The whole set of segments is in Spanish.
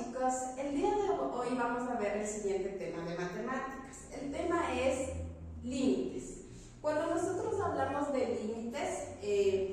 chicos, el día de hoy vamos a ver el siguiente tema de matemáticas. El tema es límites. Cuando nosotros hablamos de límites,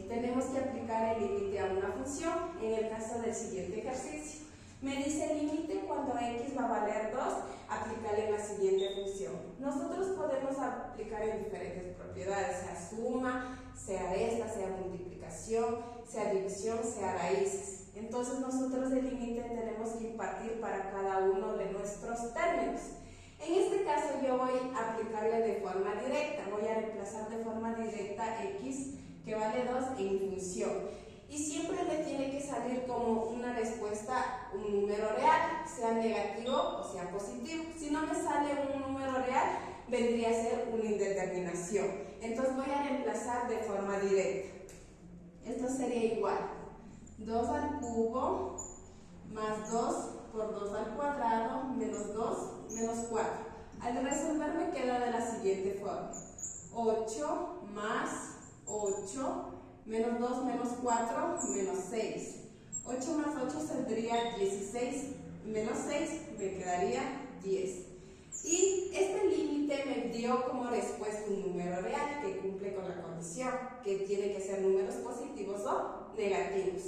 tenemos que aplicar el límite a una función en el caso del siguiente ejercicio. Me dice límite cuando x va a valer 2, aplicarle la siguiente función. Nosotros podemos aplicar en diferentes propiedades, sea suma, sea resta, sea multiplicación, sea división, sea raíces. Entonces nosotros el límite tenemos que impartir para cada uno de nuestros términos. En este caso yo voy a aplicarle de forma directa, voy a reemplazar de forma directa x que vale 2 en función. Y siempre le tiene que salir como una respuesta un número real, sea negativo o sea positivo. Si no me sale un número real, vendría a ser una indeterminación. Entonces voy a reemplazar de forma directa. Esto sería igual 2 al cubo más 2 por 2 al cuadrado menos 2 menos 4. Al resolver me queda de la siguiente forma: 8 más 8 menos 2 menos 4 menos 6. 8 más 8 saldría 16 menos 6 me quedaría 10. Y este límite me dio como respuesta un número real que cumple con la condición, que tiene que ser números positivos o negativos.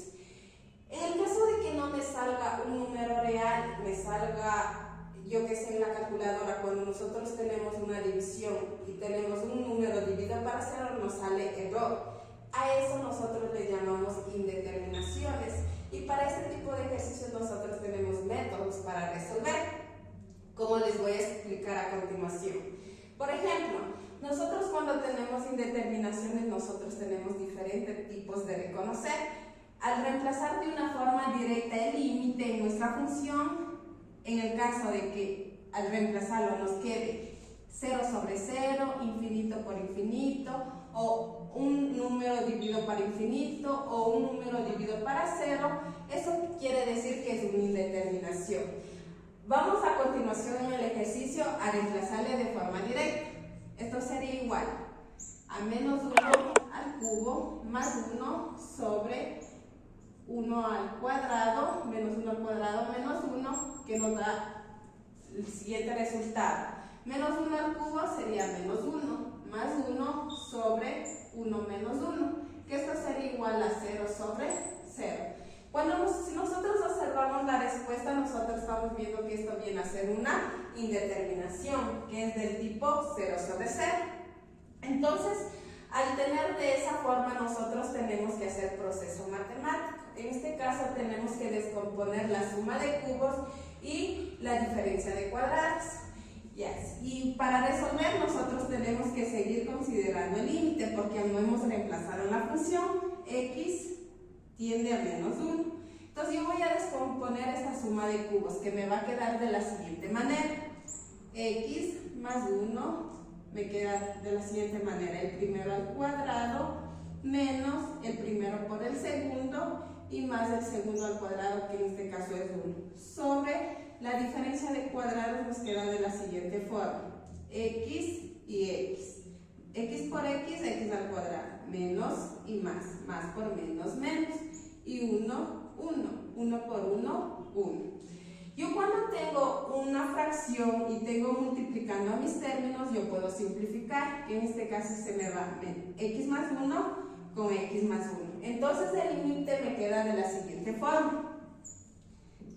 En el caso de que no me salga un número real, me salga, yo que sé, en la calculadora, cuando nosotros tenemos una división y tenemos un número dividido para 0, nos sale error. A eso nosotros le llamamos indeterminaciones. Y para este tipo de ejercicios nosotros tenemos métodos para resolver, como les voy a explicar a continuación. Por ejemplo, nosotros cuando tenemos indeterminaciones, nosotros tenemos diferentes tipos de reconocer. Al reemplazar de una forma directa el límite en nuestra función, en el caso de que al reemplazarlo nos quede 0 sobre 0, infinito por infinito, o un número dividido para infinito, o un número dividido para 0, eso quiere decir que es una indeterminación. Vamos a continuación en el ejercicio a reemplazarle de forma directa. Esto sería igual a menos 1 al cubo más 1 sobre 1 al cuadrado menos 1 al cuadrado menos 1, que nos da el siguiente resultado. Menos 1 al cubo sería menos 1, más 1 sobre 1 menos 1, que esto sería igual a 0 sobre 0. Si nosotros observamos la respuesta, nosotros estamos viendo que esto viene a ser una indeterminación, que es del tipo 0 sobre 0. Entonces, al tener de esa forma, nosotros tenemos que hacer proceso matemático. En este caso tenemos que descomponer la suma de cubos y la diferencia de cuadrados. Y para resolver nosotros tenemos que seguir considerando el límite, porque no hemos reemplazado la función, x tiende a menos 1. Entonces yo voy a descomponer esta suma de cubos, que me va a quedar de la siguiente manera: x más 1 me queda de la siguiente manera: el primero al cuadrado menos el primero por el segundo y más el segundo al cuadrado, que en este caso es 1, sobre la diferencia de cuadrados nos queda de la siguiente forma: x y x. X por x, x al cuadrado, menos y más por menos, menos, y 1, 1, 1 por 1, 1. Yo cuando tengo una fracción y tengo multiplicando a mis términos, yo puedo simplificar, que en este caso se me va x más 1 con x más 1. Entonces el límite me queda de la siguiente forma: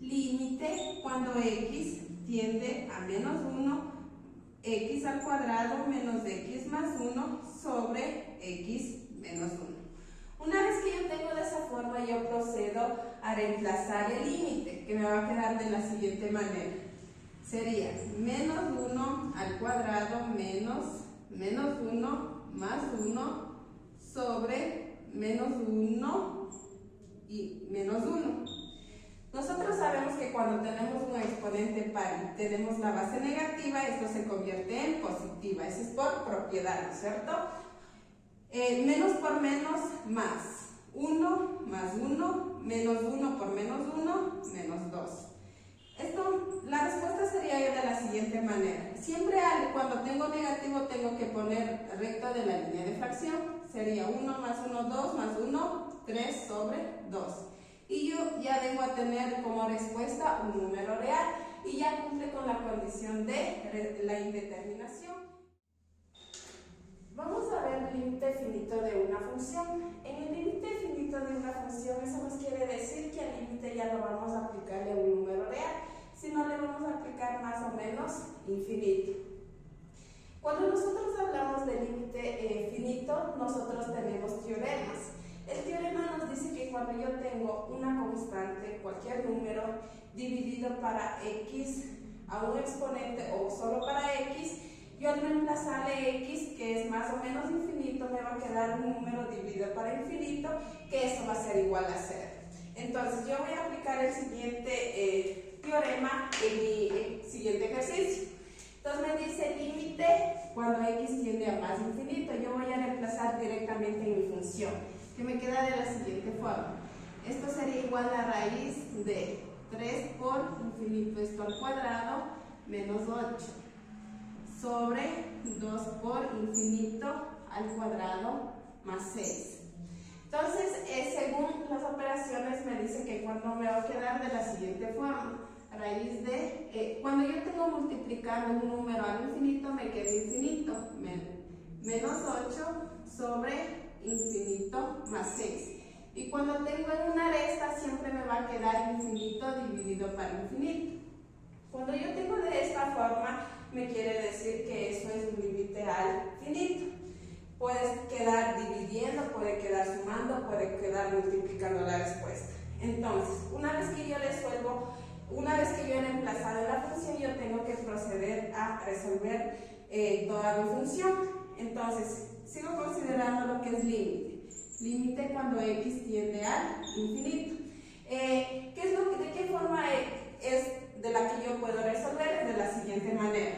límite cuando x tiende a menos 1, x al cuadrado menos x más 1 sobre x menos 1. Una vez que yo tengo de esa forma, yo procedo a reemplazar el límite, que me va a quedar de la siguiente manera: sería menos 1 al cuadrado menos 1 más 1 sobre menos 1 y menos 1. Nosotros sabemos que cuando tenemos un exponente par y tenemos la base negativa, esto se convierte en positiva. Eso es por propiedad, ¿no es cierto? Menos por menos, más. 1 más 1, menos 1 por menos 1, menos 2. La respuesta sería de la siguiente manera: siempre cuando tengo negativo tengo que poner recto de la línea de fracción. Sería 1 más 1, 2 más 1, 3 sobre 2. y yo ya vengo a tener como respuesta un número real y ya cumple con la condición de la indeterminación. Vamos a ver el límite finito de una función. En el límite finito de una función, eso nos quiere decir que al límite ya no vamos a aplicarle a un número real, sino le vamos a aplicar más o menos infinito. Cuando nosotros hablamos de límite finito, nosotros tenemos teoremas. El teorema nos dice que cuando yo tengo una constante, cualquier número, dividido para x a un exponente o solo para x, yo al reemplazarle x, que es más o menos infinito, me va a quedar un número dividido para infinito, que eso va a ser igual a 0. Entonces yo voy a aplicar el siguiente teorema en mi siguiente ejercicio. Entonces me dice límite cuando x tiende a más infinito. Yo voy a reemplazar directamente en mi función, que me queda de la siguiente forma. Esto sería igual a raíz de 3 por infinito, esto al cuadrado, menos 8, sobre 2 por infinito al cuadrado, más 6. Entonces, según las operaciones, me dice que cuando me va a quedar de la siguiente forma. Raíz de, cuando yo tengo multiplicando un número al infinito, me queda infinito, menos 8 sobre infinito más 6. Y cuando tengo en una resta, siempre me va a quedar infinito dividido para infinito. Cuando yo tengo de esta forma, me quiere decir que eso es un límite al finito. Puedes quedar dividiendo, puede quedar sumando, puede quedar multiplicando la respuesta. Entonces, una vez que yo he reemplazado la función, yo tengo que proceder a resolver toda mi función. Entonces, sigo considerando lo que es límite. Límite cuando x tiende al infinito. ¿De qué forma es de la que yo puedo resolver? De la siguiente manera.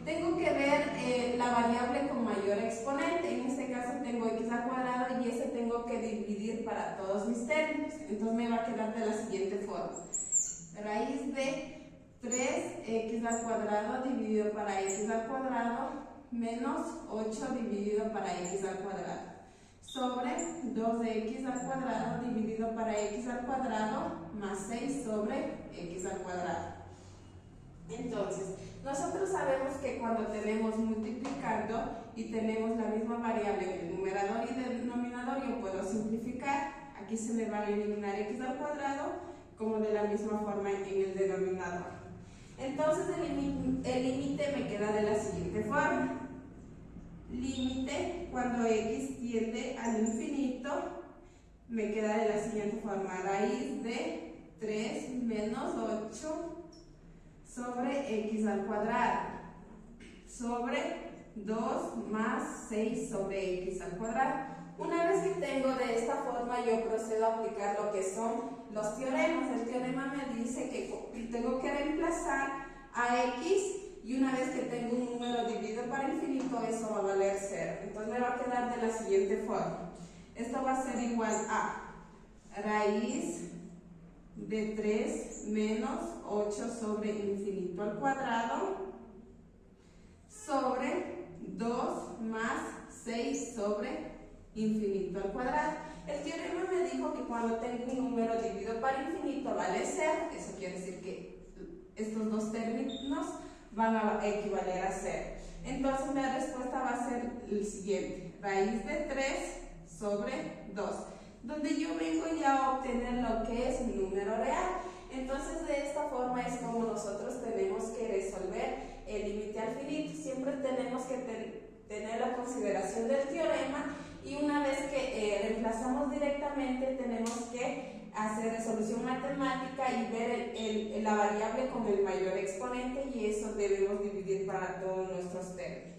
Tengo que ver la variable con mayor exponente. En este caso tengo x al cuadrado y ese tengo que dividir para todos mis términos. Entonces me va a quedar de la siguiente forma. Raíz de 3x al cuadrado dividido para x al cuadrado menos 8 dividido para x al cuadrado sobre 2x al cuadrado dividido para x al cuadrado más 6 sobre x al cuadrado. Entonces, nosotros sabemos que cuando tenemos multiplicando y tenemos la misma variable en el numerador y denominador, yo puedo simplificar. Aquí se me va a eliminar x al cuadrado como de la misma forma en el denominador. Entonces el límite me queda de la siguiente forma. Límite cuando x tiende al infinito me queda de la siguiente forma. Raíz de 3 menos 8 sobre x al cuadrado sobre 2 más 6 sobre x al cuadrado. Una vez que tengo de esta forma, yo procedo a aplicar lo que son los teoremas. El teorema me dice que tengo que reemplazar a x y una vez que tengo un número dividido para infinito, eso va a valer 0. Entonces me va a quedar de la siguiente forma. Esto va a ser igual a raíz de 3 menos 8 sobre infinito al cuadrado sobre 2 más 6 sobre infinito al cuadrado. El teorema me dijo que cuando tengo un número dividido para infinito vale 0. Eso quiere decir que estos dos términos van a equivaler a 0. Entonces la respuesta va a ser el siguiente. Raíz de 3 sobre 2. Donde yo vengo ya a obtener lo que es un número real. Entonces de esta forma es como nosotros tenemos que resolver el límite al finito. Siempre tenemos que tener la consideración del teorema y una vez que reemplazamos directamente tenemos que hacer resolución matemática y ver la variable con el mayor exponente y eso debemos dividir para todos nuestros términos.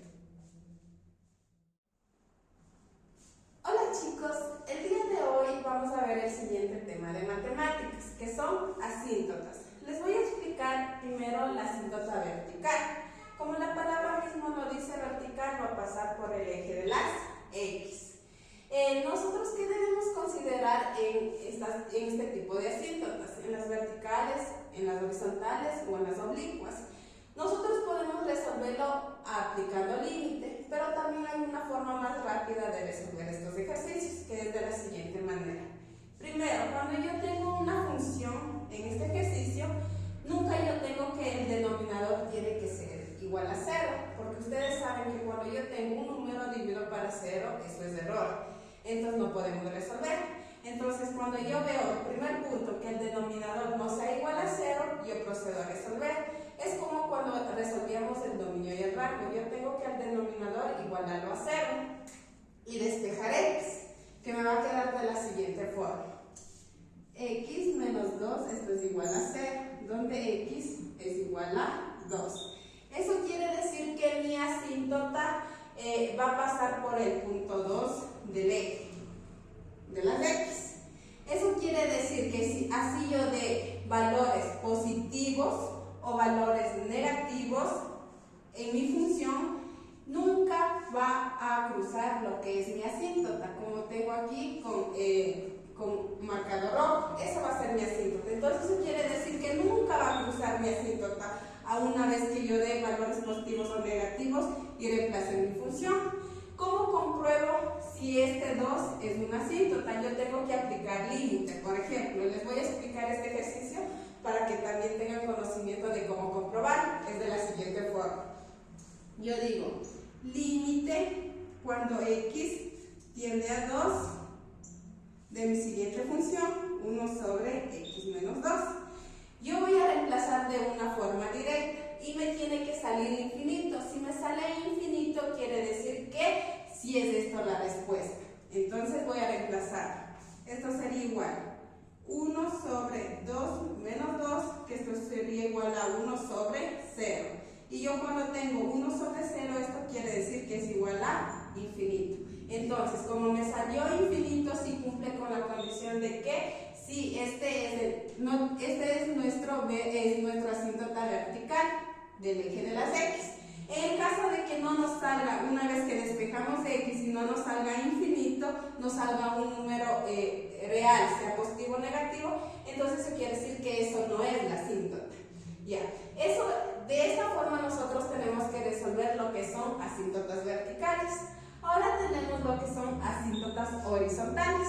Hola chicos, el día de hoy vamos a ver el siguiente tema de matemáticas, que son asíntotas. Les voy a explicar primero la asíntota vertical. Como la palabra mismo lo dice, vertical va a pasar por el eje de las X. Nosotros, ¿qué debemos considerar en este tipo de asíntotas? En las verticales, en las horizontales o en las oblicuas. Nosotros podemos resolverlo aplicando límite, pero también hay una forma más rápida de resolver estos ejercicios, que es de la siguiente manera. Primero, cuando yo tengo un número dividido para 0, eso es error. Entonces no podemos resolver. Entonces cuando yo veo el primer punto que el denominador no sea igual a 0, yo procedo a resolver. Es como cuando resolvíamos el dominio y el rango. Yo tengo que al denominador igualarlo a 0 y despejar x, que me va a quedar de la siguiente forma. X menos 2, esto es igual a 0, donde x es igual a 2. Eso quiere decir que mi asíntota va a pasar por el punto 2 del eje de las x. Eso quiere decir que si así yo de valores positivos o valores negativos en mi función, nunca va a cruzar lo que es mi asíntota, como tengo aquí con marcador rojo. Eso va a ser mi asíntota. Entonces eso quiere decir que nunca va a cruzar mi asíntota a una vez que yo dé valores positivos o negativos y reemplace mi función. ¿Cómo compruebo si este 2 es una asíntota? Yo tengo que aplicar límite. Por ejemplo, les voy a explicar este ejercicio para que también tengan conocimiento de cómo comprobar. Es de la siguiente forma. Yo digo, límite cuando x tiende a 2 de mi siguiente función, 1 sobre x menos 2. Yo voy a reemplazar de una forma directa y me tiene que salir infinito. Si me sale infinito, quiere decir que sí es esto la respuesta. Entonces voy a reemplazar. Esto sería igual 1 sobre 2 menos 2, que esto sería igual a 1 sobre 0. Y yo cuando tengo 1 sobre 0, esto quiere decir que es igual a infinito. Entonces, como me salió infinito, sí cumple con la condición de que sí, este es nuestro asíntota vertical del eje de las x. En el caso de que no nos salga, una vez que despejamos x y no nos salga infinito, nos salga un número real, sea positivo o negativo, entonces eso quiere decir que eso no es la asíntota. Ya, de esta forma nosotros tenemos que resolver lo que son asíntotas verticales. Ahora tenemos lo que son asíntotas horizontales.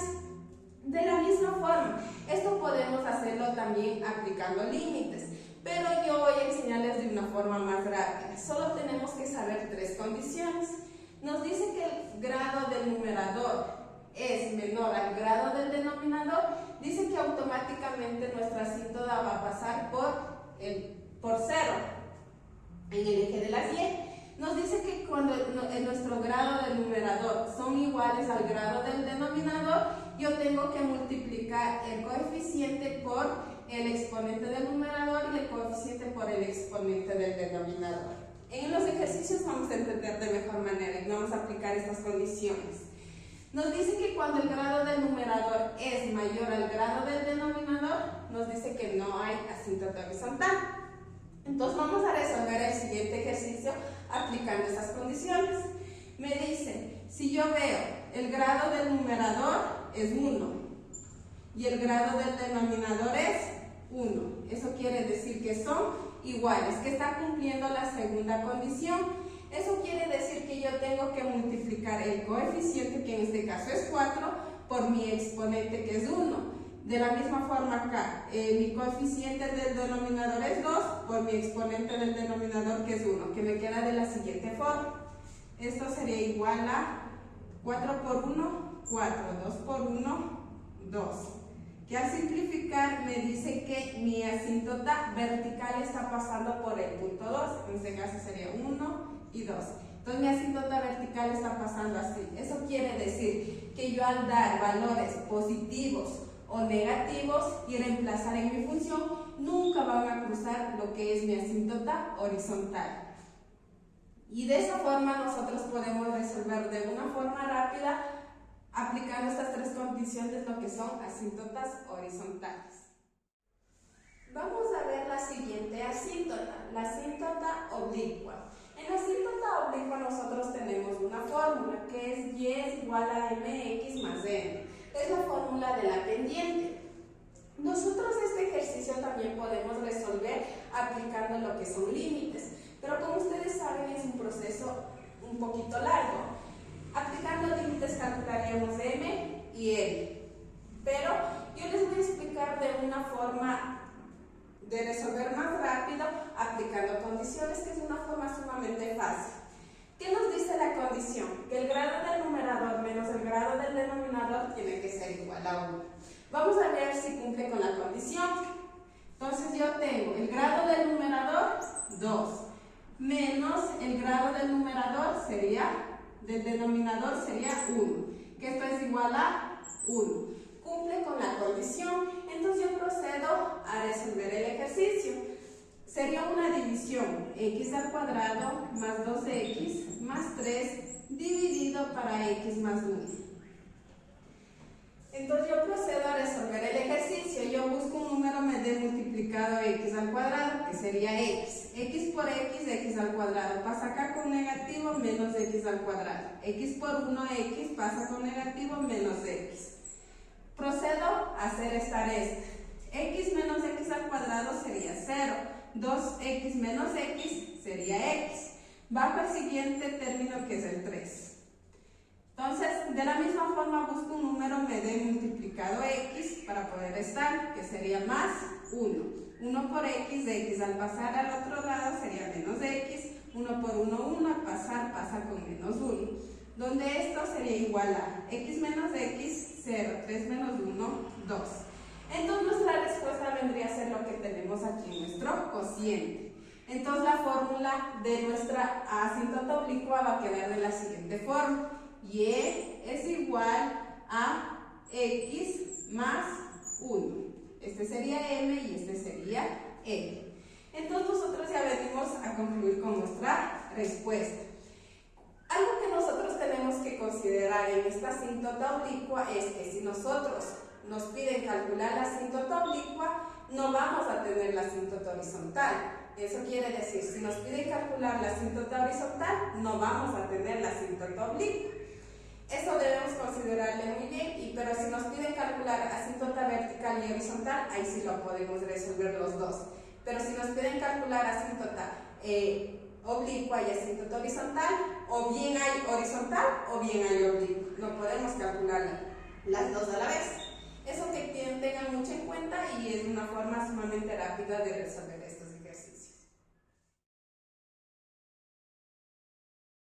De la misma forma, esto podemos hacerlo también aplicando límites, pero yo voy a enseñarles de una forma más rápida. Solo tenemos que saber 3 condiciones. Nos dice que el grado del numerador es menor al grado del denominador, dice que automáticamente nuestra asíntota va a pasar por 0 en el eje de las y. Nos dice que cuando nuestro grado del numerador son iguales al grado del denominador, yo tengo que multiplicar el coeficiente por el exponente del numerador y el coeficiente por el exponente del denominador. En los ejercicios vamos a entender de mejor manera y vamos a aplicar estas condiciones. Nos dice que cuando el grado del numerador es mayor al grado del denominador, nos dice que no hay asíntota horizontal. Entonces vamos a resolver el siguiente ejercicio aplicando esas condiciones. Me dice, si yo veo el grado del numerador es 1 y el grado del denominador es 1, eso quiere decir que son iguales, que está cumpliendo la segunda condición. Eso quiere decir que yo tengo que multiplicar el coeficiente, que en este caso es 4, por mi exponente, que es 1. De la misma forma acá, mi coeficiente del denominador es 2 por mi exponente del denominador, que es 1, que me queda de la siguiente forma. Esto sería igual a 4 por 1, 4, 2 por 1, 2. Que al simplificar me dice que mi asíntota vertical está pasando por el punto 2, en este caso sería 1 y 2. Entonces mi asíntota vertical está pasando así. Eso quiere decir que yo al dar valores positivos o negativos y reemplazar en mi función, nunca van a cruzar lo que es mi asíntota horizontal. Y de esa forma nosotros podemos resolver de una forma rápida aplicando estas 3 condiciones, lo que son asíntotas horizontales. Vamos a ver la siguiente asíntota, la asíntota oblicua. En la asíntota oblicua nosotros tenemos una fórmula que es y es igual a mx más n. Es la fórmula de la pendiente. Nosotros este ejercicio también podemos resolver aplicando lo que son límites, pero como ustedes saben es un proceso un poquito largo. Aplicando límites calcularíamos m y n, pero yo les voy a explicar de una forma de resolver más rápido aplicando condiciones, que es una forma sumamente fácil. ¿Qué nos dice la condición? Que el grado del numerador menos el grado del denominador tiene que ser igual a 1. Vamos a ver si cumple con la condición. Entonces yo tengo el grado del numerador 2 menos el grado del denominador sería 1, que esto es igual a 1. Cumple con la condición, entonces yo procedo a resolver el ejercicio. Sería una división, x al cuadrado más 2x más 3 dividido para x más 1. Entonces yo procedo a resolver el ejercicio. Yo busco un número de multiplicado x al cuadrado, que sería x. X por x al cuadrado. Pasa acá con negativo, menos x al cuadrado. X por 1, x pasa con negativo, menos x. Procedo a hacer esta resta. X menos x al cuadrado sería 0. 2x menos x sería x. Bajo el siguiente término, que es el 3. Entonces, de la misma forma busco un número de multiplicado x para poder restar, que sería más 1. 1 por x al pasar al otro lado sería menos x. 1 por 1, 1, al pasar pasa con menos 1. Donde esto sería igual a x menos x, 0, 3 menos 1, 2. Entonces nuestra respuesta vendría a ser lo que tenemos aquí en nuestro cociente. Entonces la fórmula de nuestra asíntota oblicua va a quedar de la siguiente forma. Y es igual a x más 1. Este sería m y este sería n. Entonces nosotros ya venimos a concluir con nuestra respuesta. Algo que nosotros tenemos que considerar en esta asíntota oblicua es que si nosotros nos piden calcular la asíntota oblicua, no vamos a tener la asíntota horizontal. Eso quiere decir, si nos piden calcular la asíntota horizontal, no vamos a tener la asíntota oblicua. Eso debemos considerarle muy bien, pero si nos piden calcular asíntota vertical y horizontal, ahí sí lo podemos resolver los dos. Pero si nos piden calcular asíntota oblicua y asíntota horizontal, o bien hay horizontal o bien hay oblicua. No podemos calcular las dos a la vez. Eso que tengan mucho en cuenta y es una forma sumamente rápida de resolver esto.